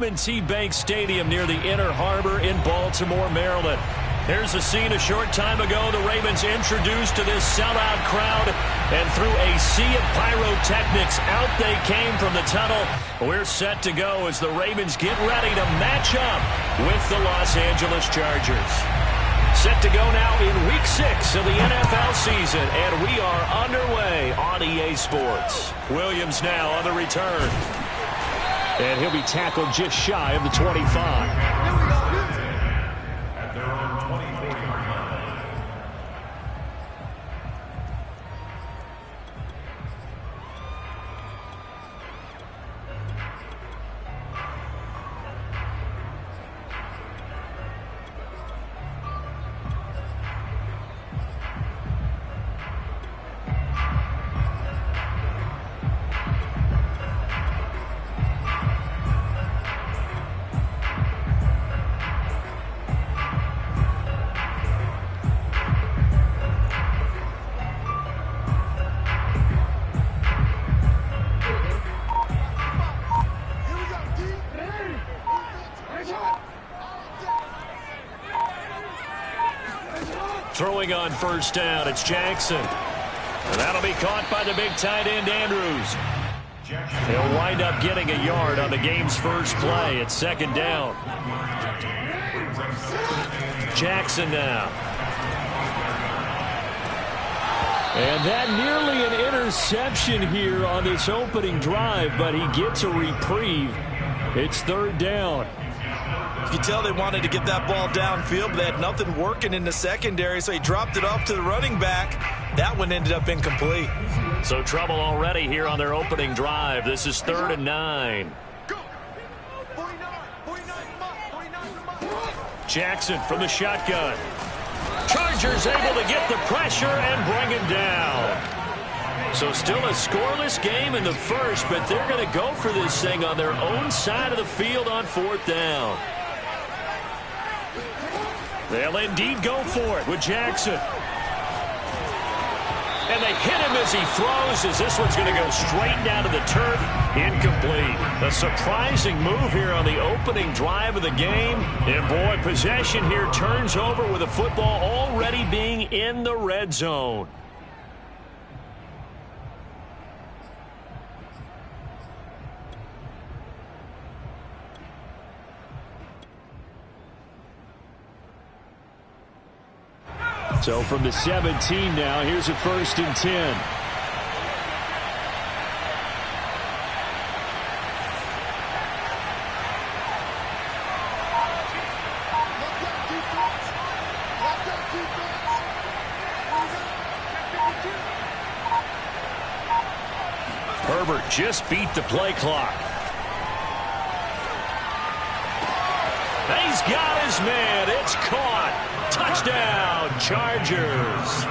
M&T Bank Stadium near the Inner Harbor in Baltimore, Maryland. Here's a scene a short time ago. The Ravens introduced to this sellout crowd, and through a sea of pyrotechnics, out they came from the tunnel. We're set to go as the Ravens get ready to match up with the Los Angeles Chargers. Set to go now in Week 6 of the NFL season, and we are underway on EA Sports. Williams now on the return. And he'll be tackled just shy of the 25. Throwing on first down, it's Jackson. And that'll be caught by the big tight end, Andrews. He'll wind up getting a yard on the game's first play. It's second down. Jackson now. And that nearly an interception here on this opening drive, but he gets a reprieve. It's third down. You can tell they wanted to get that ball downfield, but they had nothing working in the secondary, so he dropped it off to the running back. That one ended up incomplete. So trouble already here on their opening drive. This is 3rd and 9. Jackson from the shotgun. Chargers able to get the pressure and bring him down. So still a scoreless game in the first, but they're going to go for this thing on their own side of the field on 4th down. They'll indeed go for it with Jackson. And they hit him as he throws, as this one's going to go straight down to the turf. Incomplete. A surprising move here on the opening drive of the game. And boy, possession here turns over with the football already being in the red zone. So from the 17 now, here's a 1st and 10. Herbert just beat the play clock. He's got his man. It's caught. Touchdown, Chargers.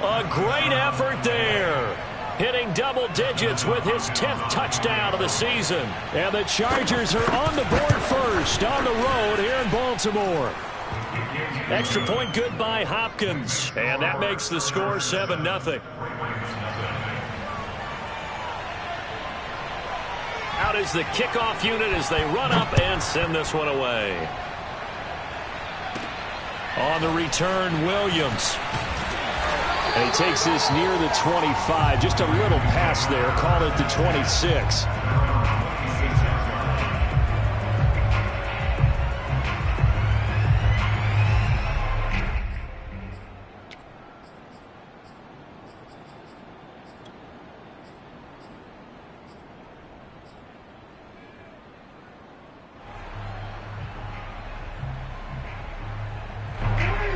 A great effort there. Hitting double digits with his 10th touchdown of the season. And the Chargers are on the board first on the road here in Baltimore. Extra point good by Hopkins. And that makes the score 7-0. Out is the kickoff unit as they run up and send this one away. On the return, Williams. And he takes this near the 25. Just a little pass there. Call it the 26.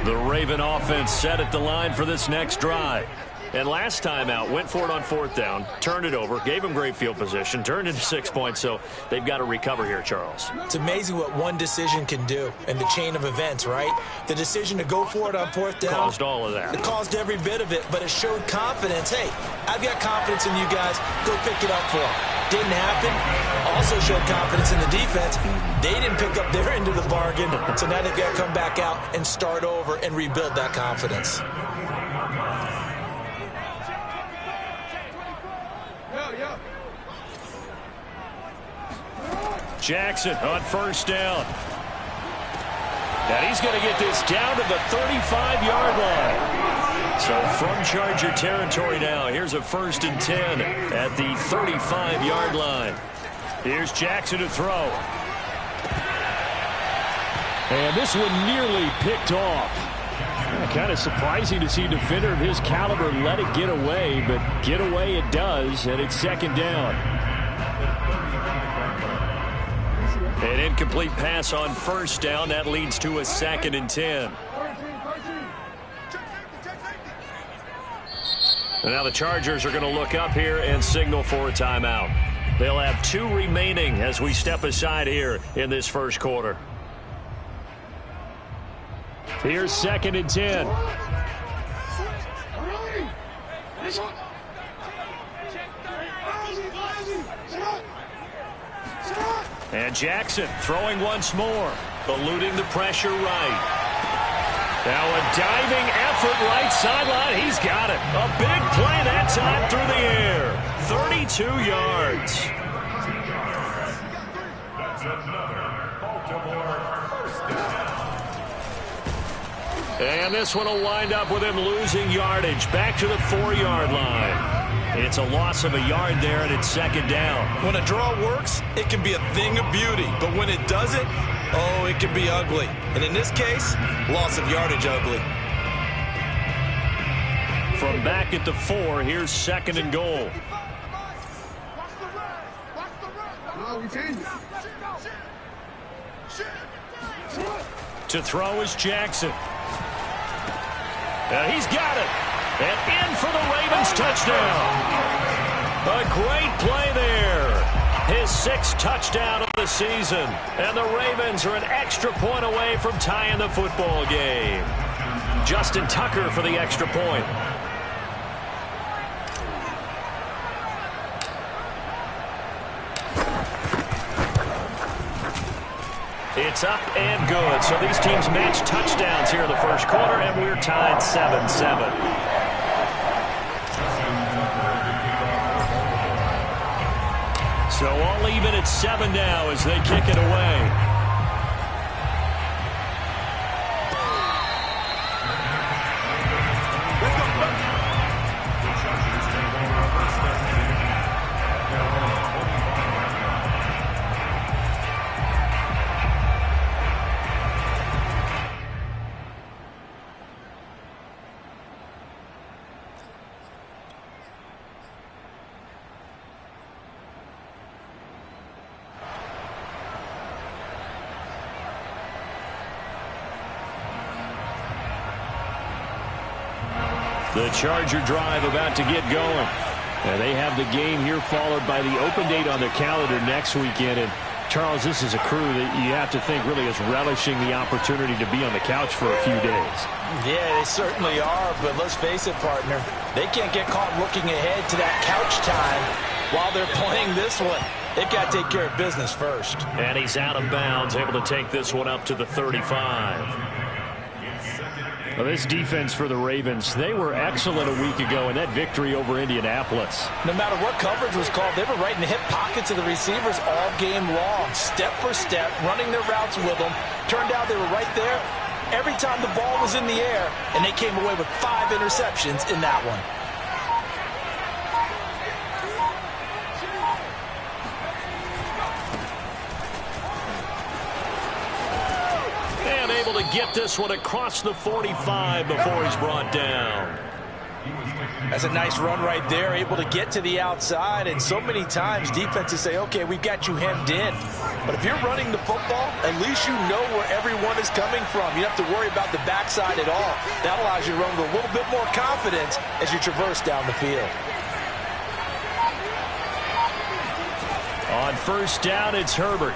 The Raven offense set at the line for this next drive. And last time out, went for it on 4th down, turned it over, gave him great field position, turned into 6 points, so they've got to recover here, Charles. It's amazing what one decision can do in the chain of events, right? The decision to go for it on 4th down. Caused all of that. It caused every bit of it, but it showed confidence. Hey, I've got confidence in you guys. Go pick it up for them. Didn't happen. Also showed confidence in the defense. They didn't pick up their end of the bargain, so now they've got to come back out and start over and rebuild that confidence. Jackson on first down. And he's going to get this down to the 35-yard line. So from Charger territory now, here's a 1st and 10 at the 35-yard line. Here's Jackson to throw. And this one nearly picked off. Kind of surprising to see a defender of his caliber let it get away, but get away it does, and it's 2nd down. An incomplete pass on 1st down. That leads to a 2nd and 10. And now the Chargers are going to look up here and signal for a timeout. They'll have 2 remaining as we step aside here in this first quarter. Here's 2nd and 10. And Jackson throwing once more, eluding the pressure right. Now a diving effort right sideline. He's got it. A big play that time through the air. 32 yards. That's another Baltimore first down. And this one will wind up with him losing yardage back to the 4-yard line. It's a loss of a yard there, and it's 2nd down. When a draw works, it can be a thing of beauty. But when it doesn't, oh, it can be ugly. And in this case, loss of yardage ugly. From back at the 4, here's 2nd and goal. To throw is Jackson. And he's got it. And in for the Ravens touchdown. A great play there. His 6th touchdown of the season. And the Ravens are an extra point away from tying the football game. Justin Tucker for the extra point. It's up and good. So these teams match touchdowns here in the first quarter, and we're tied 7-7. So all even at 7 now as they kick it away. The Charger drive about to get going. And they have the game here followed by the open date on their calendar next weekend. And Charles, this is a crew that you have to think really is relishing the opportunity to be on the couch for a few days. Yeah, they certainly are, but let's face it, partner. They can't get caught looking ahead to that couch time while they're playing this one. They've got to take care of business first. And he's out of bounds, able to take this one up to the 35. Well, this defense for the Ravens, they were excellent a week ago in that victory over Indianapolis. No matter what coverage was called, they were right in the hip pockets of the receivers all game long, step for step, running their routes with them. Turned out they were right there every time the ball was in the air, and they came away with 5 interceptions in that one. Able to get this one across the 45 before he's brought down. That's a nice run right there, able to get to the outside, and so many times defenses say, okay, we've got you hemmed in. But if you're running the football, at least you know where everyone is coming from. You don't have to worry about the backside at all. That allows you to run with a little bit more confidence as you traverse down the field. On first down, it's Herbert.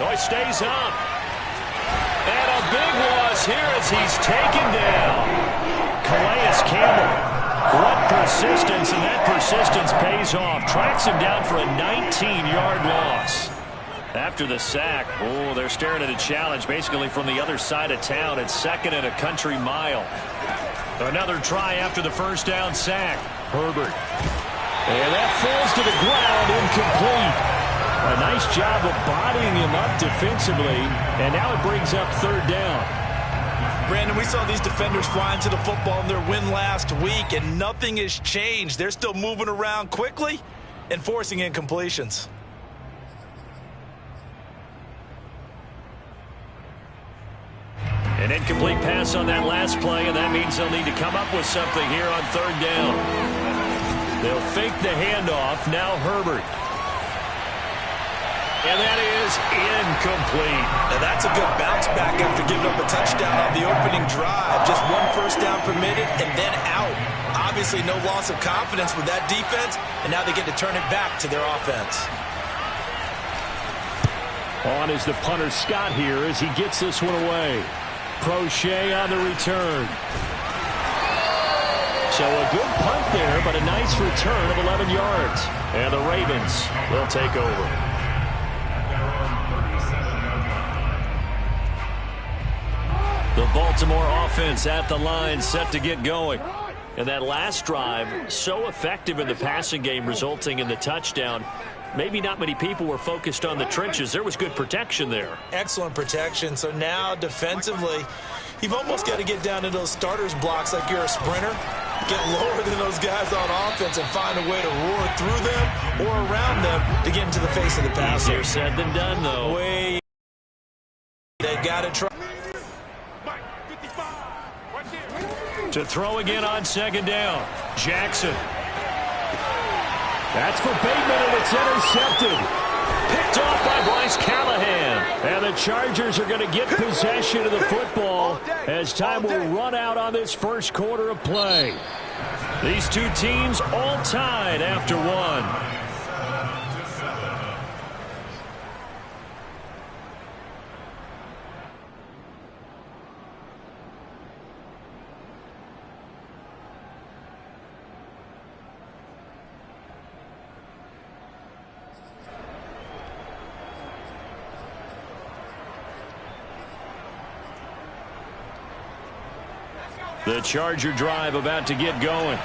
Oh, he stays up. And a big loss here as he's taken down. Calais Campbell. What persistence, and that persistence pays off. Tracks him down for a 19-yard loss. After the sack, oh, they're staring at a challenge basically from the other side of town. It's 2nd and a country mile. Another try after the first down sack. Herbert. And that falls to the ground, incomplete. A nice job of bodying him up defensively, and now it brings up third down. Brandon, we saw these defenders fly into the football in their win last week, and nothing has changed. They're still moving around quickly and forcing incompletions. An incomplete pass on that last play, and that means they'll need to come up with something here on third down. They'll fake the handoff. Now Herbert. And that is incomplete. Now that's a good bounce back after giving up a touchdown on the opening drive. Just one first down permitted and then out. Obviously no loss of confidence with that defense, and now they get to turn it back to their offense. On is the punter Scott here as he gets this one away. Crochet on the return. So a good punt there, but a nice return of 11 yards. And the Ravens will take over. The Baltimore offense at the line, set to get going. And that last drive, so effective in the passing game, resulting in the touchdown. Maybe not many people were focused on the trenches. There was good protection there. Excellent protection. So now defensively, you've almost got to get down to those starters blocks like you're a sprinter. Get lower than those guys on offense and find a way to roar through them or around them to get into the face of the passer. Easier said than done, though. They got to try. To throw again on second down. Jackson. That's for Bateman, and it's intercepted. Picked off by Bryce Callahan. And the Chargers are going to get possession of the football as time will run out on this first quarter of play. These two teams all tied after one. The Charger drive about to get going.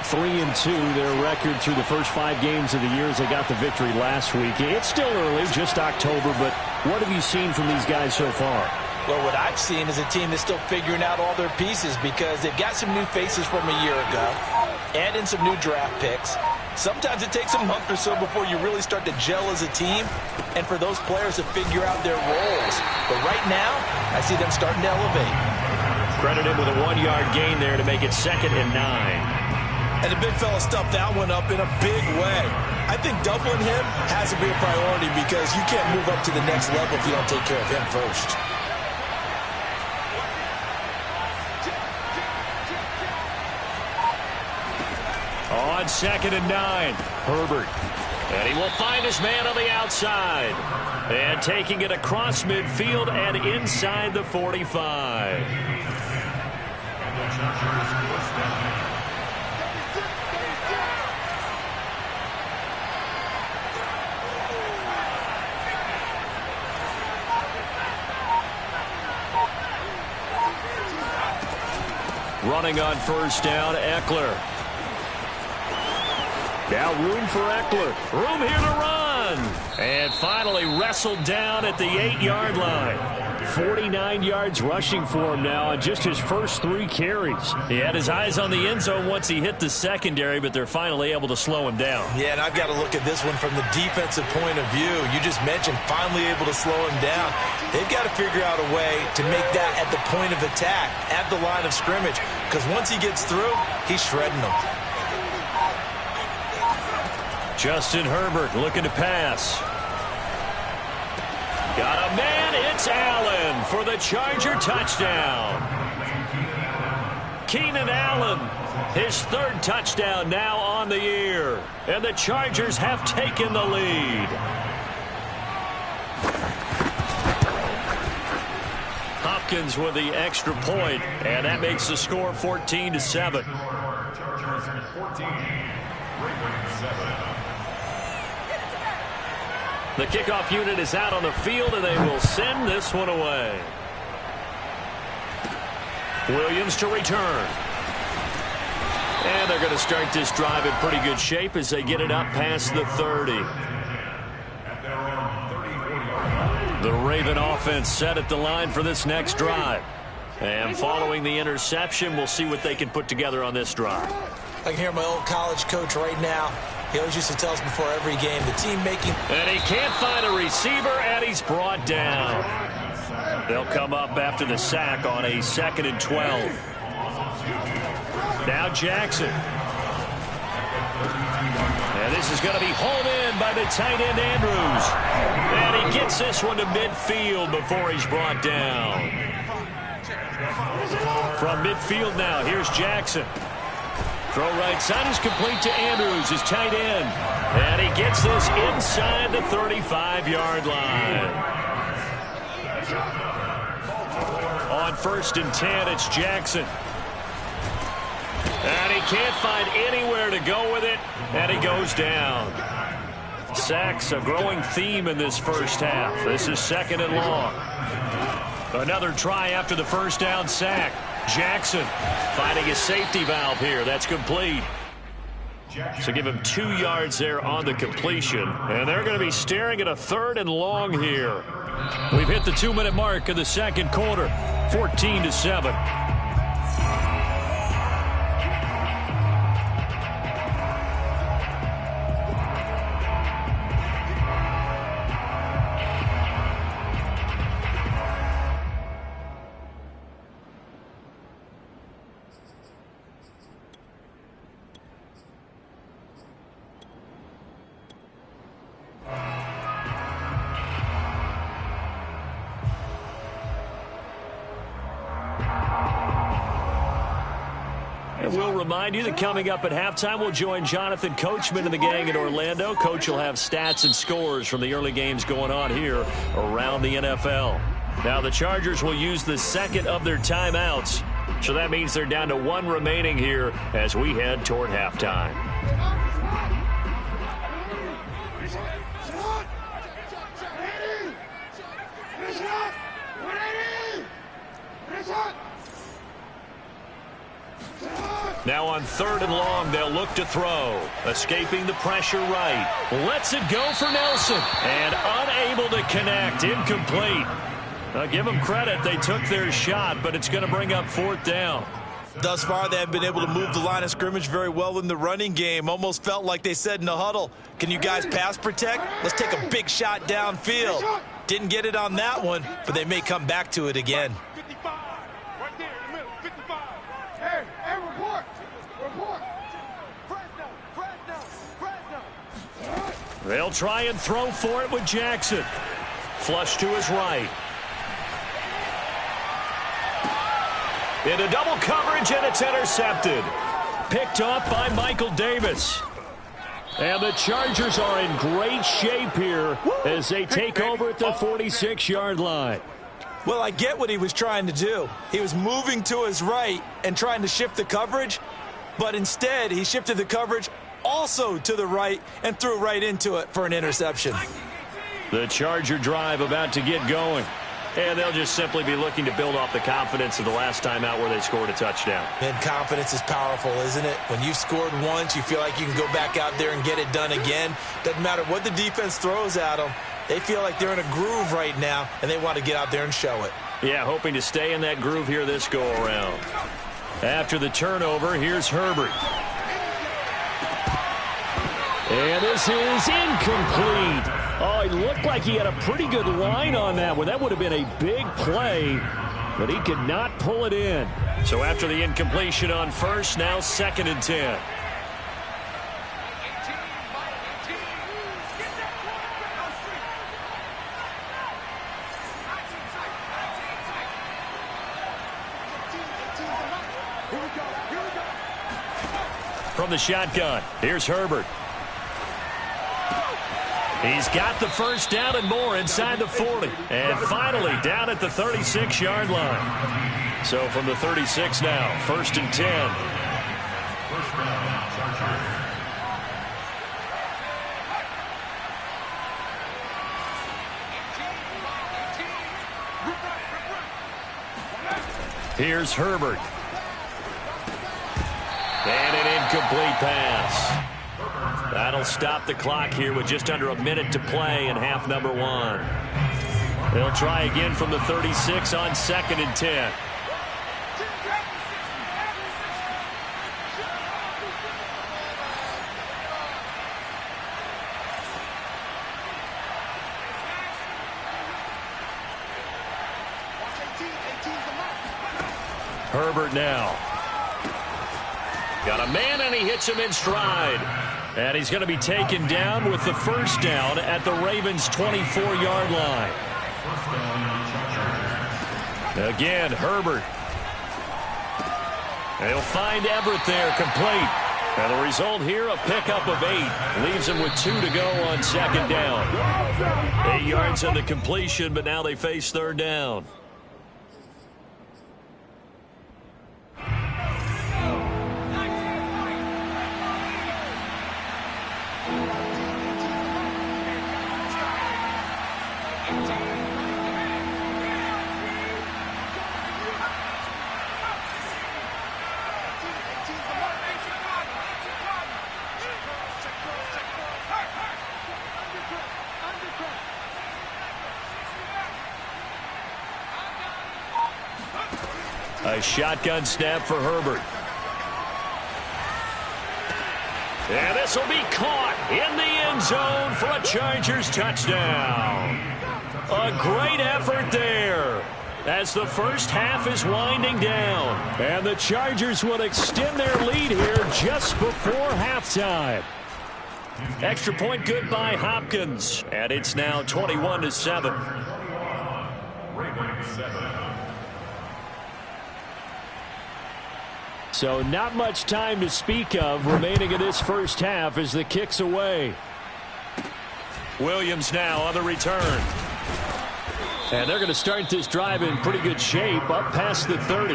3-2, their record through the first 5 games of the year as they got the victory last week. It's still early, just October, but what have you seen from these guys so far? Well, what I've seen is a team that's still figuring out all their pieces because they've got some new faces from a year ago, add in some new draft picks. Sometimes it takes a month or so before you really start to gel as a team and for those players to figure out their roles. But right now, I see them starting to elevate. Credit him with a 1-yard gain there to make it 2nd and 9. And the big fella stuffed that one up in a big way. I think doubling him has to be a priority because you can't move up to the next level if you don't take care of him first. On 2nd and 9, Herbert. And he will find his man on the outside. And taking it across midfield and inside the 45. Running on first down, Eckler. Now room for Eckler. Room here to run. And finally wrestled down at the 8-yard line. 49 yards rushing for him now on just his first 3 carries. He had his eyes on the end zone once he hit the secondary, but they're finally able to slow him down. Yeah, and I've got to look at this one from the defensive point of view. You just mentioned finally able to slow him down. They've got to figure out a way to make that at the point of attack, at the line of scrimmage, because once he gets through, he's shredding them. Justin Herbert looking to pass. Got a man, it's Allen for the Charger touchdown. Keenan Allen, his 3rd touchdown now on the year. And the Chargers have taken the lead. Hopkins with the extra point, and that makes the score 14-7. Chargers 14, Ravens 7. The kickoff unit is out on the field, and they will send this one away. Williams to return. And they're going to start this drive in pretty good shape as they get it up past the 30. At The Raven offense set at the line for this next drive. And following the interception, we'll see what they can put together on this drive. I can hear my old college coach right now. He always used to tell us before every game, the team making... And he can't find a receiver, and he's brought down. They'll come up after the sack on a 2nd and 12. Now Jackson. And this is going to be hauled in by the tight end, Andrews. And he gets this one to midfield before he's brought down. From midfield now, here's Jackson. Throw right side is complete to Andrews, his tight end. And he gets this inside the 35-yard line. On 1st and 10, it's Jackson. And he can't find anywhere to go with it, and he goes down. Sacks, a growing theme in this first half. This is 2nd and long. Another try after the first down sack. Jackson finding his safety valve here. That's complete. So give him 2 yards there on the completion. And they're going to be staring at a 3rd and long here. We've hit the 2-minute mark of the second quarter. 14-7. We'll remind you that coming up at halftime, we'll join Jonathan Coachman and the gang in Orlando. Coach will have stats and scores from the early games going on here around the NFL. Now, the Chargers will use the 2nd of their timeouts, so that means they're down to 1 remaining here as we head toward halftime. Now on 3rd and long, they'll look to throw. Escaping the pressure right. Lets it go for Nelson. And unable to connect. Incomplete. Now give them credit. They took their shot, but it's going to bring up 4th down. Thus far, they have been able to move the line of scrimmage very well in the running game. Almost felt like they said in the huddle, can you guys pass protect? Let's take a big shot downfield. Didn't get it on that one, but they may come back to it again. They'll try and throw for it with Jackson. Flush to his right. Into double coverage, and it's intercepted. Picked up by Michael Davis. And the Chargers are in great shape here as they take over at the 46-yard line. Well, I get what he was trying to do. He was moving to his right and trying to shift the coverage, but instead he shifted the coverage also to the right and threw right into it for an interception. The Charger drive about to get going. And they'll just simply be looking to build off the confidence of the last time out where they scored a touchdown. And confidence is powerful, isn't it? When you've scored once, you feel like you can go back out there and get it done again. Doesn't matter what the defense throws at them. They feel like they're in a groove right now, and they want to get out there and show it. Yeah, hoping to stay in that groove here this go-around. After the turnover, here's Herbert. And this is incomplete. Oh, it looked like he had a pretty good line on that one. That would have been a big play, but he could not pull it in. So after the incompletion on first, now 2nd and 10. From the shotgun, here's Herbert. He's got the first down and more inside the 40. And finally down at the 36-yard line. So from the 36 now, 1st and 10. First down, Chargers. Here's Herbert. And an incomplete pass. That'll stop the clock here with just under a minute to play in half number 1. They'll try again from the 36 on 2nd and 10. Herbert now. Got a man, and he hits him in stride. And he's going to be taken down with the first down at the Ravens' 24-yard line. Again, Herbert. They'll find Everett there, complete. And the result here, a pickup of 8. Leaves him with 2 to go on 2nd down. 8 yards on the completion, but now they face 3rd down. A shotgun snap for Herbert. And this will be caught in the end zone for a Chargers touchdown. A great effort there as the first half is winding down. And the Chargers will extend their lead here just before halftime. Extra point good by Hopkins. And it's now 21-7. Ravens 7. So not much time to speak of remaining in this first half as the kick's away. Williams now on the return. And they're going to start this drive in pretty good shape up past the 30.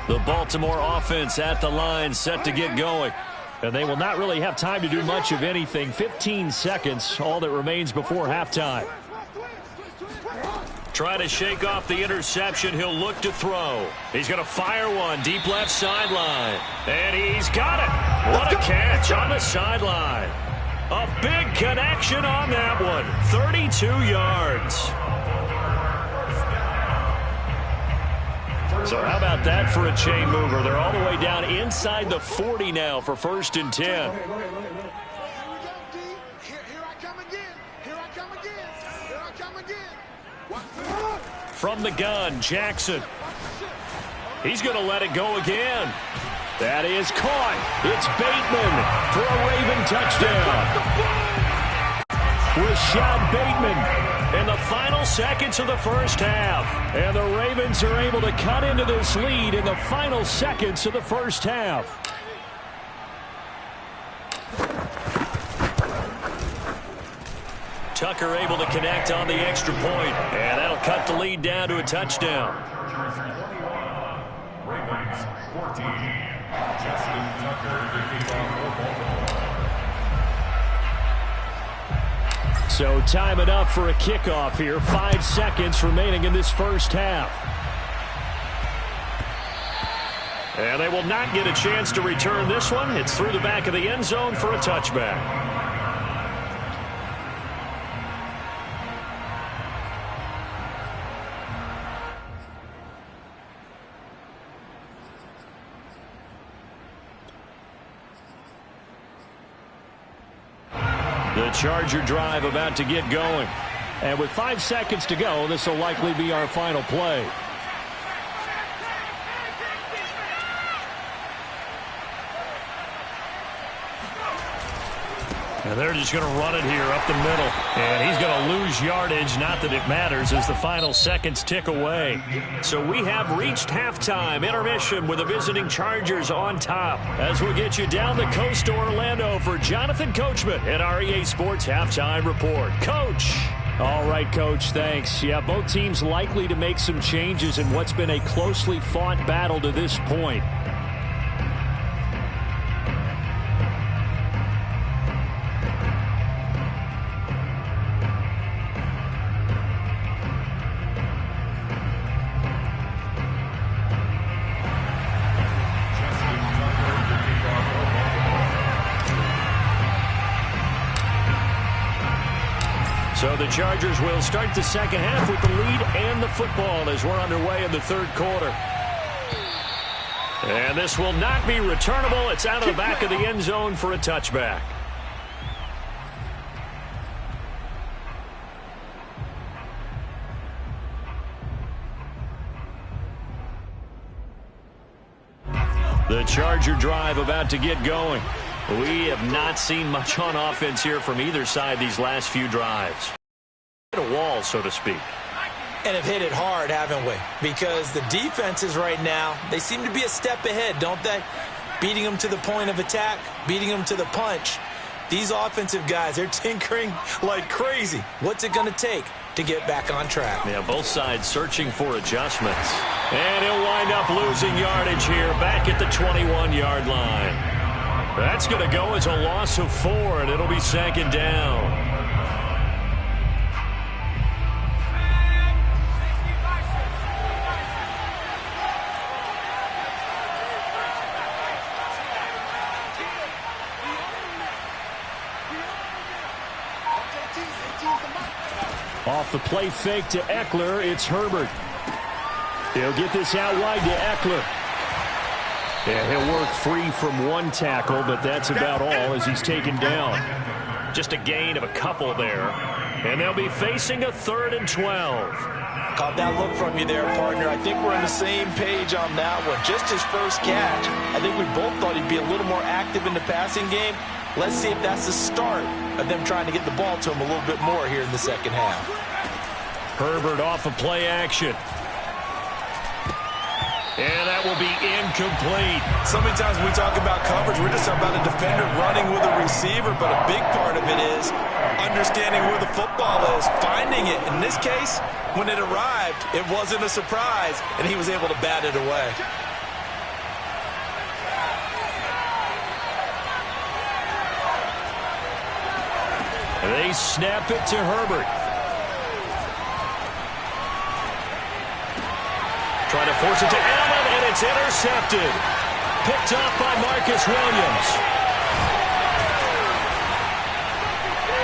The Baltimore offense at the line, set to get going. And they will not really have time to do much of anything. 15 seconds, all that remains before halftime. Try to shake off the interception. He'll look to throw. He's going to fire one deep left sideline. And he's got it. What a catch on the sideline. A big connection on that one. 32 yards. So how about that for a chain mover? They're all the way down inside the 40 now for 1st and 10. From the gun, Jackson. He's going to let it go again. That is caught. It's Bateman for a Raven touchdown. Rashad Bateman in the final seconds of the first half. And the Ravens are able to cut into this lead in the final seconds of the first half. Tucker able to connect on the extra point. And that'll cut the lead down to a touchdown. Ravens 14. Justin Tucker to kick off for Baltimore. So time enough for a kickoff here. 5 seconds remaining in this first half. And they will not get a chance to return this one. It's through the back of the end zone for a touchback. The Charger drive about to get going. And with 5 seconds to go, this will likely be our final play. And they're just going to run it here up the middle. And he's going to lose yardage. Not that it matters as the final seconds tick away. So we have reached halftime. Intermission with the visiting Chargers on top. As we'll get you down the coast to Orlando for Jonathan Coachman at our EA Sports Halftime Report. Coach. All right, Coach, thanks. Yeah, both teams likely to make some changes in what's been a closely fought battle to this point. So the Chargers will start the second half with the lead and the football as we're underway in the third quarter. And this will not be returnable. It's out of the back of the end zone for a touchback. The Charger drive about to get going. We have not seen much on offense here from either side these last few drives. Hit a wall, so to speak. And have hit it hard, haven't we? Because the defenses right now, they seem to be a step ahead, don't they? Beating them to the point of attack, beating them to the punch. These offensive guys, they're tinkering like crazy. What's it going to take to get back on track? Yeah, both sides searching for adjustments. And he'll wind up losing yardage here back at the 21-yard line. That's going to go as a loss of 4, and it'll be second down. Off the play fake to Eckler, it's Herbert. He'll get this out wide to Eckler. Yeah, he'll work free from one tackle, but that's about all as he's taken down. Just a gain of a couple there. And they'll be facing a 3rd and 12. Caught that look from you there, partner. I think we're on the same page on that one. Just his first catch. I think we both thought he'd be a little more active in the passing game. Let's see if that's the start of them trying to get the ball to him a little bit more here in the second half. Herbert off of play action. And that will be incomplete. So many times when we talk about coverage, we're just talking about a defender running with a receiver, but a big part of it is understanding where the football is, finding it. In this case, when it arrived, it wasn't a surprise, and he was able to bat it away. They snap it to Herbert. Trying to force it to Allen, and it's intercepted. Picked up by Marcus Williams.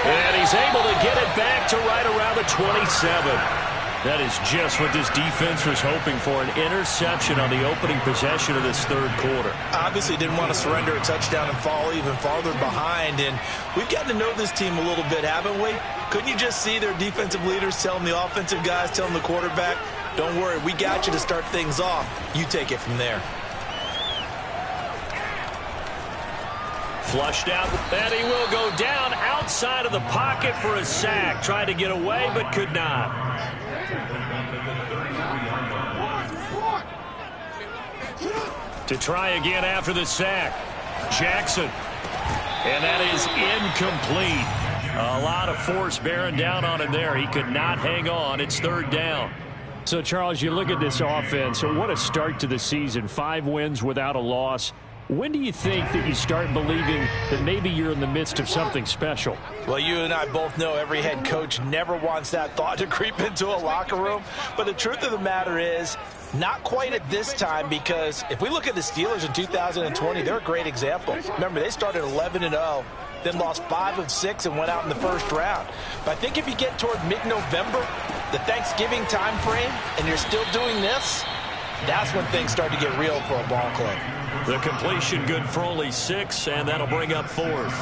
And he's able to get it back to right around the 27. That is just what this defense was hoping for, an interception on the opening possession of this third quarter. Obviously didn't want to surrender a touchdown and fall even farther behind, and we've gotten to know this team a little bit, haven't we? Couldn't you just see their defensive leaders telling the offensive guys, telling the quarterback, don't worry, we got you to start things off. You take it from there. Flushed out, and he will go down outside of the pocket for a sack. Tried to get away, but could not. To try again after the sack. Jackson. And that is incomplete. A lot of force bearing down on him there. He could not hang on. It's 3rd down. So, Charles, you look at this offense. What a start to the season. 5 wins without a loss. When do you think that you start believing that maybe you're in the midst of something special? Well, you and I both know every head coach never wants that thought to creep into a locker room. But the truth of the matter is, not quite at this time, because if we look at the Steelers in 2020, they're a great example. Remember, they started 11-0, then lost 5 of 6 and went out in the first round. But I think if you get toward mid-November, the Thanksgiving time frame, and you're still doing this, that's when things start to get real for a ball club. The completion good for only 6, and that'll bring up 4th.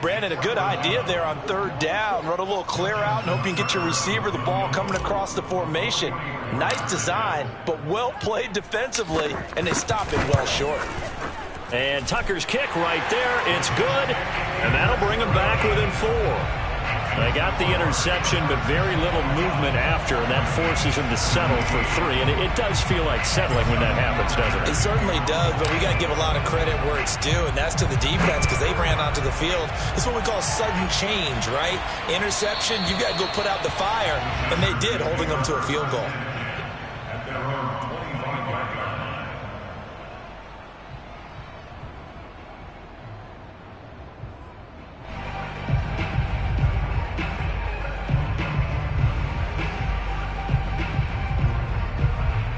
Brandon, a good idea there on 3rd down. Run a little clear out and hope you can get your receiver the ball coming across the formation. Nice design, but well played defensively, and they stop it well short. And Tucker's kick right there. It's good, and that'll bring him back within 4. They got the interception, but very little movement after, and that forces him to settle for 3. And it does feel like settling when that happens, doesn't it? It certainly does, but we got to give a lot of credit where it's due, and that's to the defense because they ran onto the field. It's what we call sudden change, right? Interception, you got to go put out the fire, and they did, holding them to a field goal.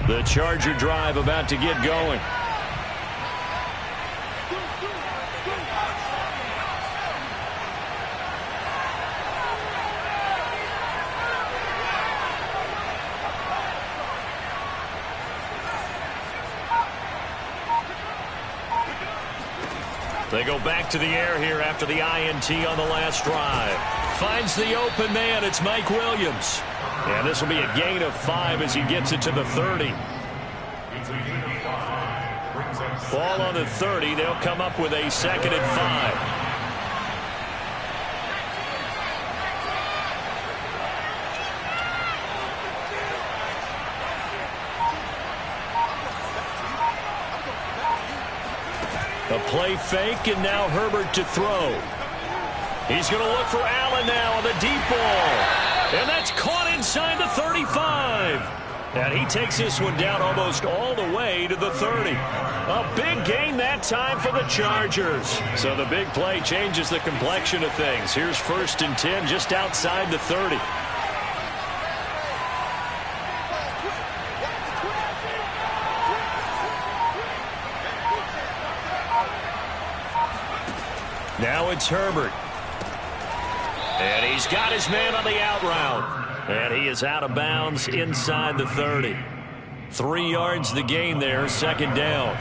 The Charger drive about to get going. They go back to the air here after the INT on the last drive. Finds the open man. It's Mike Williams. And this will be a gain of 5 as he gets it to the 30. Ball on the 30. They'll come up with a 2nd and 5. A play fake, and now Herbert to throw. He's going to look for Allen now on the deep ball. And that's caught inside the 35. And he takes this one down almost all the way to the 30. A big gain that time for the Chargers. So the big play changes the complexion of things. Here's 1st and 10 just outside the 30. Now it's Herbert. And he's got his man on the out route. And he is out of bounds inside the 30. 3 yards the gain there, 2nd down.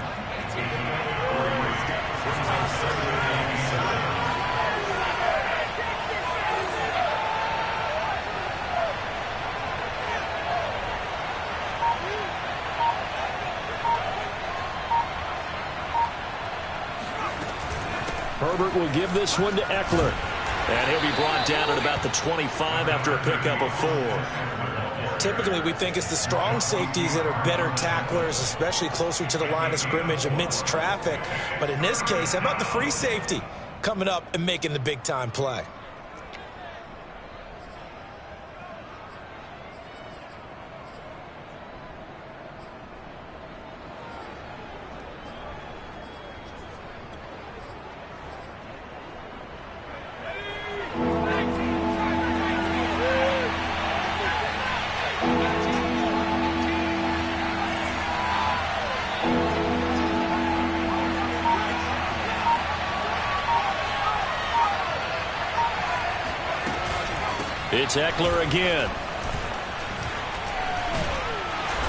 Herbert will give this one to Eckler. And he'll be brought down at about the 25 after a pickup of 4. Typically, we think it's the strong safeties that are better tacklers, especially closer to the line of scrimmage amidst traffic. But in this case, how about the free safety coming up and making the big-time play? It's Eckler again.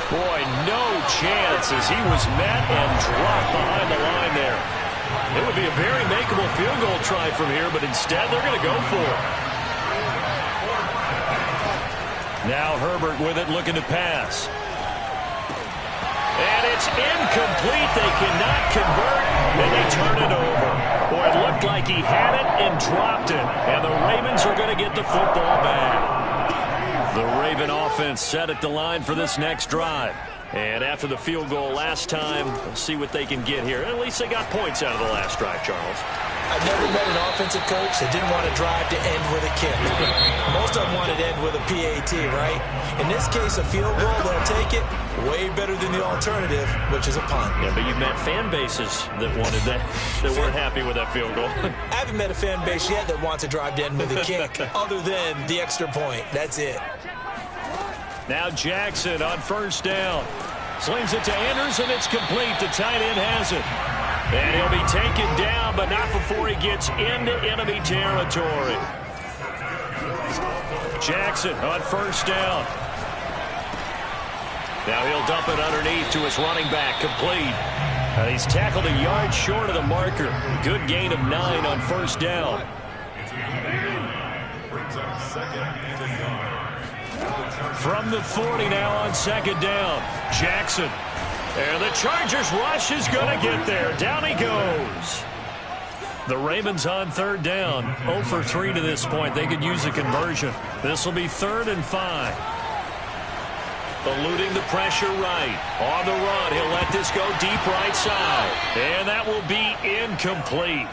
Boy, no chance as he was met and dropped behind the line there. It would be a very makeable field goal try from here, but instead they're going to go for it. Now Herbert with it, looking to pass. And it's incomplete. They cannot convert, and they turn it over. Boy, it looked like he had it and dropped it. And the Ravens are going to get the football back. The Raven offense set at the line for this next drive. And after the field goal last time, we'll see what they can get here. At least they got points out of the last drive, Charles. I've never met an offensive coach that didn't want to drive to end with a kick. Most of them wanted to end with a PAT, right? In this case, a field goal, they'll take it. Way better than the alternative, which is a punt. Yeah, but you've met fan bases that wanted that, that weren't happy with that field goal. I haven't met a fan base yet that wants to drive to end with a kick, other than the extra point. That's it. Now Jackson on 1st down. Slings it to Anderson. It's complete. The tight end has it. And he'll be taken down, but not before he gets into enemy territory. Jackson on 1st down. Now he'll dump it underneath to his running back, complete. He's tackled a yard short of the marker. Good gain of 9 on 1st down. From the 40 now on 2nd down. Jackson. And the Chargers rush is going to get there. Down he goes. The Ravens on 3rd down. 0 for 3 to this point. They could use a conversion. This will be 3rd and 5. Eluding the pressure right. On the run, he'll let this go deep right side. And that will be incomplete.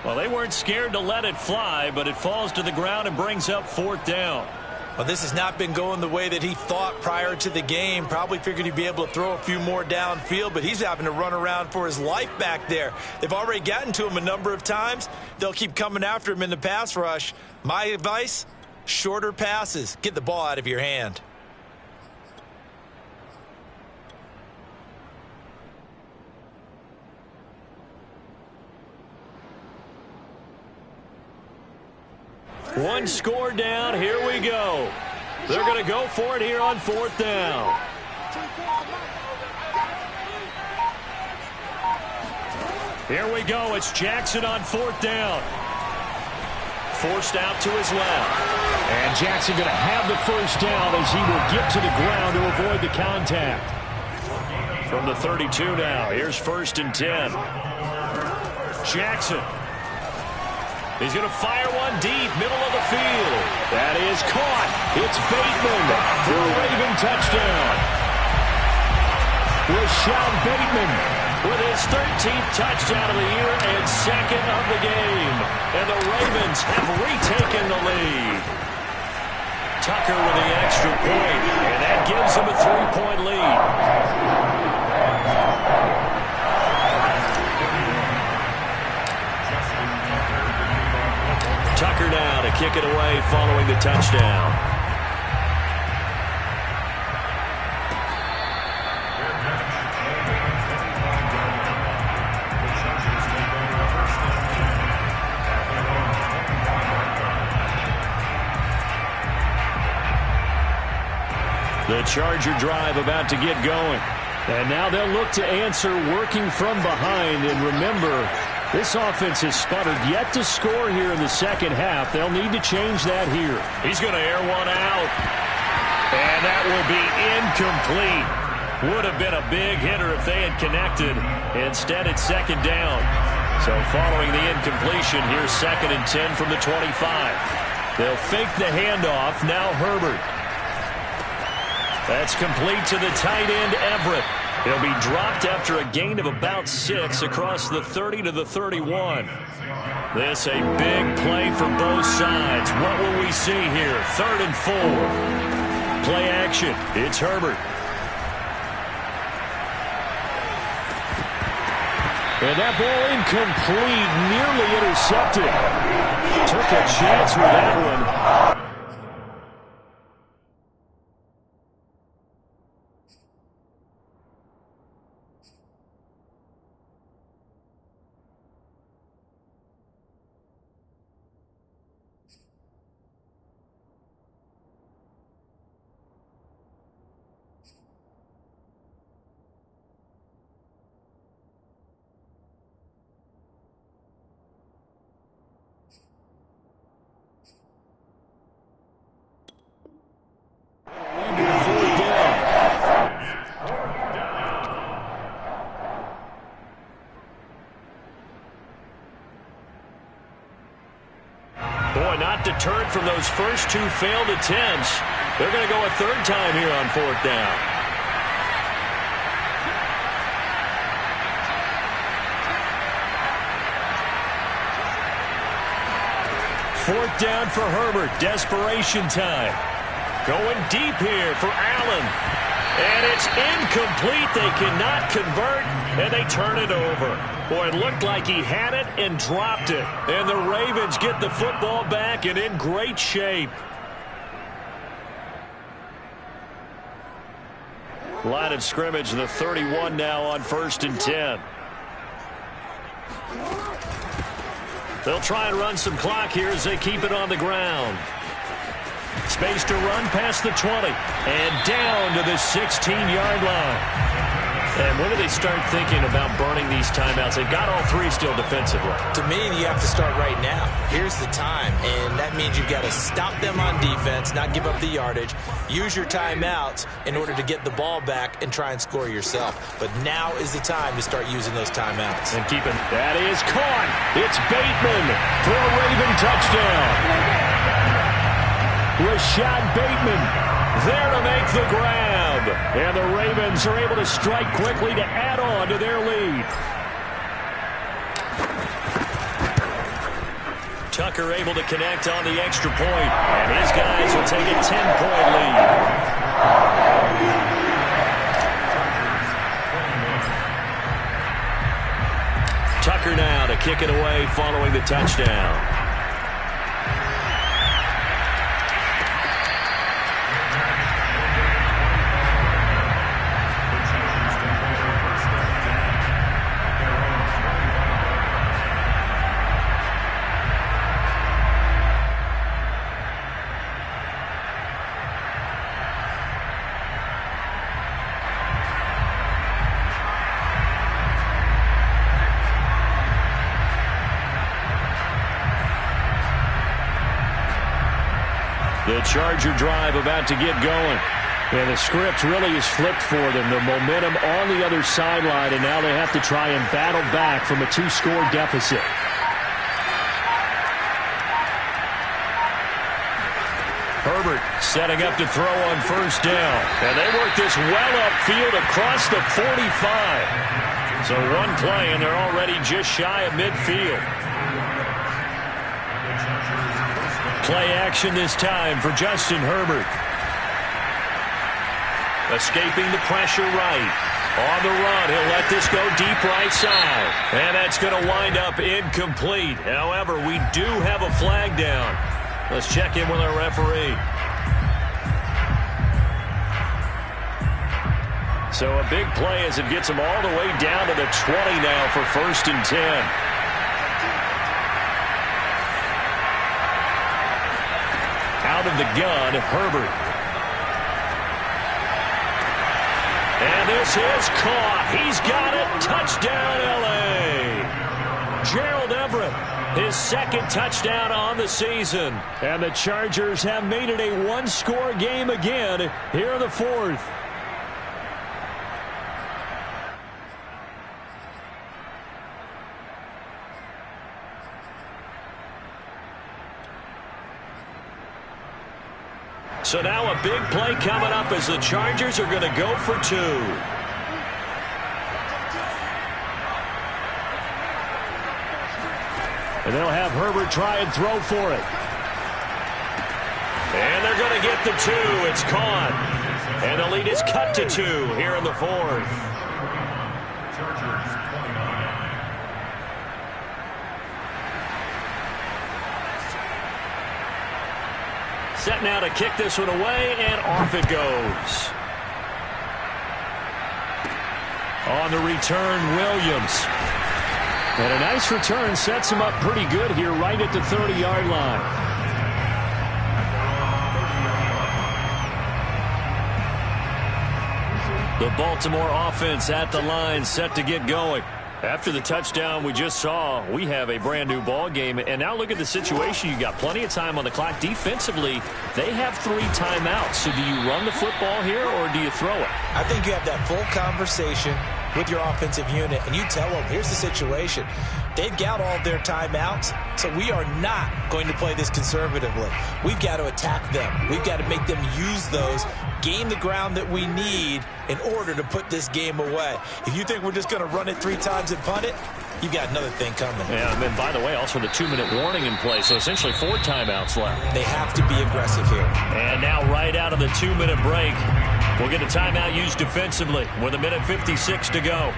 Well, they weren't scared to let it fly, but it falls to the ground and brings up 4th down. Well, this has not been going the way that he thought prior to the game. Probably figured he'd be able to throw a few more downfield, but he's having to run around for his life back there. They've already gotten to him a number of times. They'll keep coming after him in the pass rush. My advice, shorter passes. Get the ball out of your hand. One score down. Here we go. They're going to go for it here on 4th down. Here we go. It's Jackson on 4th down. Forced out to his left. And Jackson going to have the first down as he will get to the ground to avoid the contact. From the 32 now. Here's 1st and 10. Jackson. He's going to fire one deep, middle of the field. That is caught. It's Bateman for a Raven touchdown. Rashad Bateman with his 13th touchdown of the year and 2nd of the game. And the Ravens have retaken the lead. Tucker with the extra point, and that gives him a 3-point lead. Tucker now to kick it away following the touchdown. The Charger drive about to get going. And now they'll look to answer working from behind. And remember, this offense has sputtered yet to score here in the second half. They'll need to change that here. He's going to air one out. And that will be incomplete. Would have been a big hitter if they had connected. Instead, it's 2nd down. So following the incompletion, here's 2nd and 10 from the 25. They'll fake the handoff. Now Herbert. That's complete to the tight end, Everett. He'll be dropped after a gain of about 6 across the 30 to the 31. This a big play for both sides. What will we see here? 3rd and 4. Play action. It's Herbert. And that ball incomplete, nearly intercepted. Took a chance with that one. Boy, not deterred from those first 2 failed attempts. They're going to go a 3rd time here on 4th down. Fourth down for Herbert. Desperation time. Going deep here for Allen. And it's incomplete. They cannot convert, and they turn it over. Boy, it looked like he had it and dropped it. And the Ravens get the football back and in great shape. Line of scrimmage, the 31 now on 1st and 10. They'll try and run some clock here as they keep it on the ground. Space to run past the 20 and down to the 16-yard line. And when do they start thinking about burning these timeouts? They've got all 3 still defensively. To me, you have to start right now. Here's the time, and that means you've got to stop them on defense, not give up the yardage, use your timeouts in order to get the ball back and try and score yourself. But now is the time to start using those timeouts. And keeping that is caught. It's Bateman for a Raven touchdown. Rashad Bateman there to make the grab. And the Ravens are able to strike quickly to add on to their lead. Tucker able to connect on the extra point. And his guys will take a 10-point lead. Tucker now to kick it away following the touchdown. The Charger drive about to get going. And the script really is flipped for them. The momentum on the other sideline, and now they have to try and battle back from a 2-score deficit. Herbert setting up to throw on first down. And they work this well upfield across the 45. So one play, and they're already just shy of midfield. Play action this time for Justin Herbert. Escaping the pressure right. On the run, he'll let this go deep right side. And that's going to wind up incomplete. However, we do have a flag down. Let's check in with our referee. So a big play as it gets him all the way down to the 20 now for 1st and 10. Out of the gun, Herbert. And this is caught. He's got it. Touchdown, L.A. Gerald Everett, his 2nd touchdown on the season. And the Chargers have made it a 1-score game again here in the 4th. So now a big play coming up as the Chargers are going to go for 2. And they'll have Herbert try and throw for it. And they're going to get the 2. It's caught. And the lead is cut to 2 here in the 4th. Chargers 29. Set now to kick this one away, and off it goes. On the return, Williams. And a nice return sets him up pretty good here right at the 30-yard line. The Baltimore offense at the line, set to get going. After the touchdown we just saw, we have a brand new ball game. And now look at the situation. You got plenty of time on the clock. Defensively, they have 3 timeouts. So do you run the football here or do you throw it? I think you have that full conversation with your offensive unit, and you tell them, here's the situation. They've got all their timeouts, so we are not going to play this conservatively. We've got to attack them. We've got to make them use those, gain the ground that we need in order to put this game away. If you think we're just going to run it 3 times and punt it, you've got another thing coming. Yeah, and then, by the way, also the 2-minute warning in play, so essentially 4 timeouts left. They have to be aggressive here. And now right out of the 2-minute break, we'll get a timeout used defensively with 1:56 to go.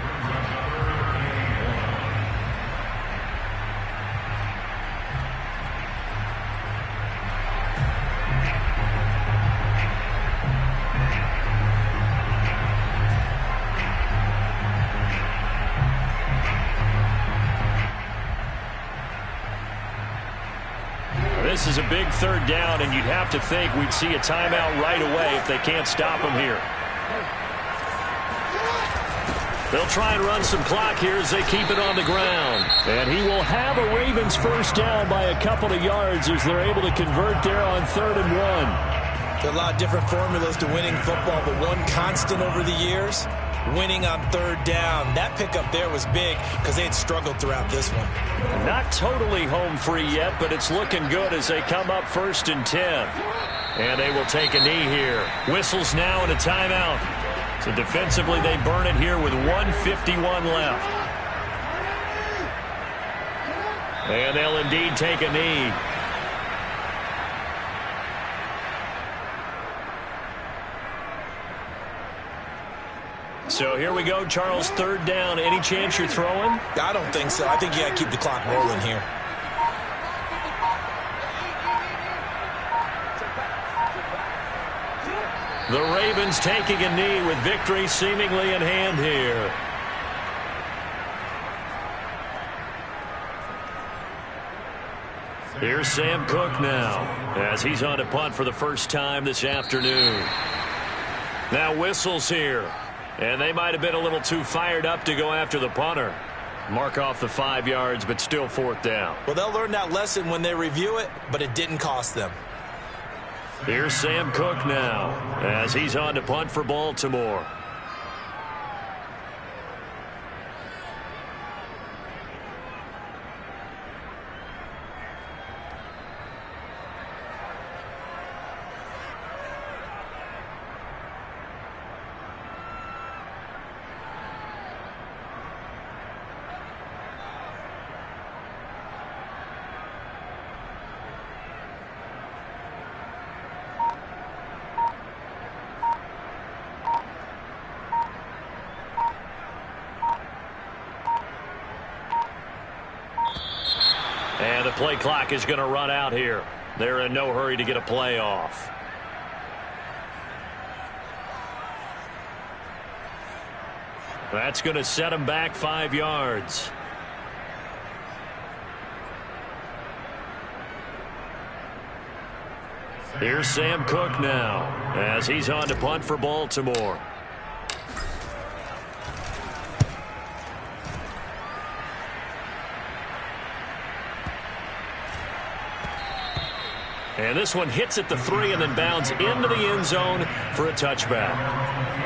This is a big 3rd down, and you'd have to think we'd see a timeout right away if they can't stop him here. They'll try and run some clock here as they keep it on the ground. And he will have a Ravens 1st down by a couple of yards as they're able to convert there on 3rd and 1. There are a lot of different formulas to winning football, but one constant over the years, winning on 3rd down. That pickup there was big because they had struggled throughout this one. Not totally home free yet, but it's looking good as they come up 1st and 10. And they will take a knee here. Whistles now and a timeout. So defensively they burn it here with 1:51 left. And they'll indeed take a knee. So here we go, Charles, 3rd down. Any chance you're throwing? I don't think so. I think you got to keep the clock rolling here. The Ravens taking a knee with victory seemingly in hand here. Here's Sam Cook now as he's on to punt for the first time this afternoon. Now Whistles here. And they might have been a little too fired up to go after the punter. Mark off the 5 yards, but still 4th down. Well, they'll learn that lesson when they review it, but it didn't cost them. Here's Sam Cook now as he's on to punt for Baltimore. And the play clock is going to run out here. They're in no hurry to get a play off. That's going to set them back 5 yards. Here's Sam Cook now as he's on to punt for Baltimore. And this one hits at the 3 and then bounds into the end zone for a touchback.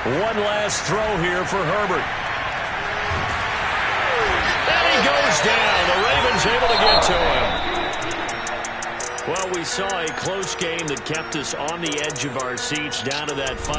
One last throw here for Herbert. And he goes down. The Ravens able to get to him. Well, we saw a close game that kept us on the edge of our seats down to that final.